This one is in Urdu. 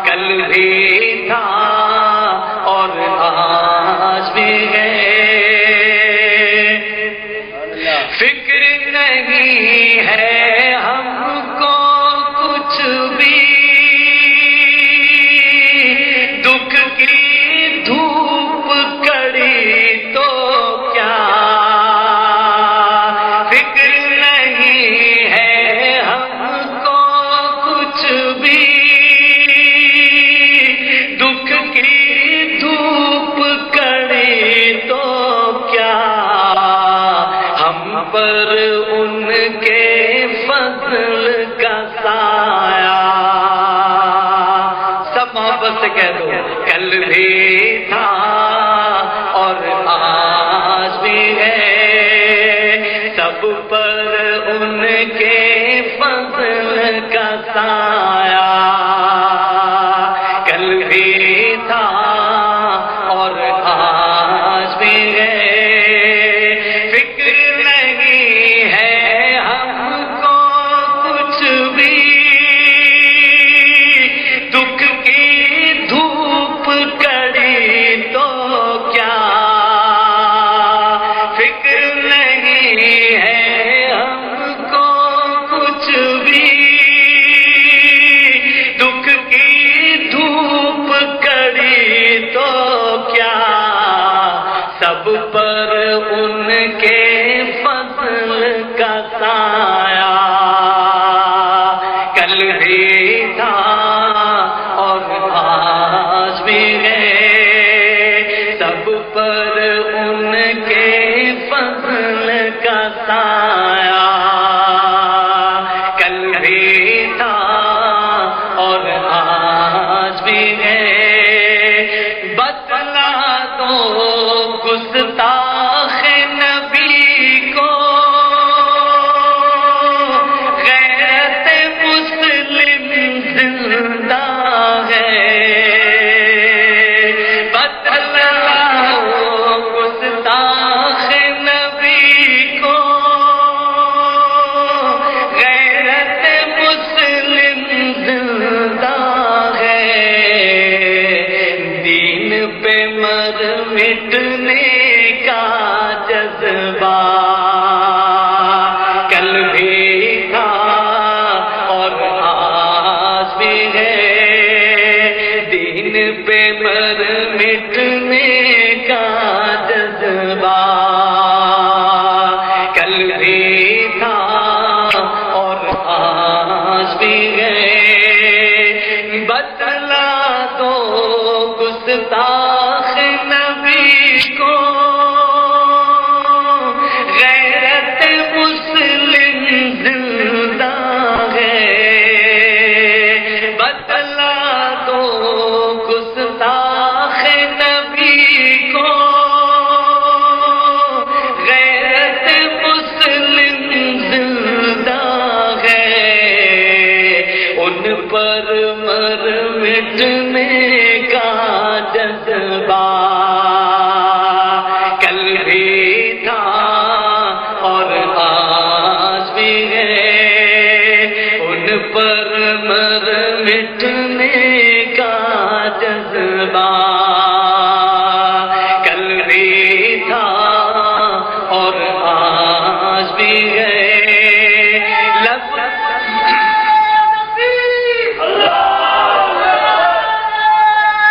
کل بھی تھا اور آج بھی ہے، فکر نہیں ہے ہم کو کچھ بھی، دکھ کی دھوپ کڑی تو کیا، فکر نہیں ہے ہم کو کچھ بھی، دکھ کی دھوپ کڑی تو کیا، ہم پر ان کے فضل کا سایہ، سب محبت سے کہہ دو کل بھی تھا اور آج بھی ہے، سب پر ان کے فضل کا سایہ، کل بھی تھا اور آج بھی ہے، فکر نہیں ہے ہم کو کچھ بھی، دکھ کی دھوپ کڑی تو کیا، فکر نہیں ہے ہم کو کچھ بھی، دکھ کی دھوپ کڑی تو کیا، سب پر ان کے فضل کا سایہ، کل بھی تھا اور آج بھی ہے، سب پر ان کے فضل کا سایہ، کل بھی تھا اور آج بھی ہے، بتلا دو گستاخ نبی کو، غیرت مسلم زندہ ہے، بتلا دو گستاخ نبی کو، غیرت مسلم زندہ ہے، دین پہ مر مٹنے کا جذبہ، کل بھی تھا اور آج بھی ہے، دین پہ مر مٹنے کا جذبہ، کل بھی تھا اور آج بھی ہے، بتلا دو گستاخ نبی کو، غیرت مسلم زندہ ہے، بتلا دو گستاخ نبی کو، غیرت مسلم زندہ ہے، ان پر مر مٹنے کا جذبہ، کل بھی تھا اور آج بھی ہے، ان پر مر مٹنے کا جذبہ۔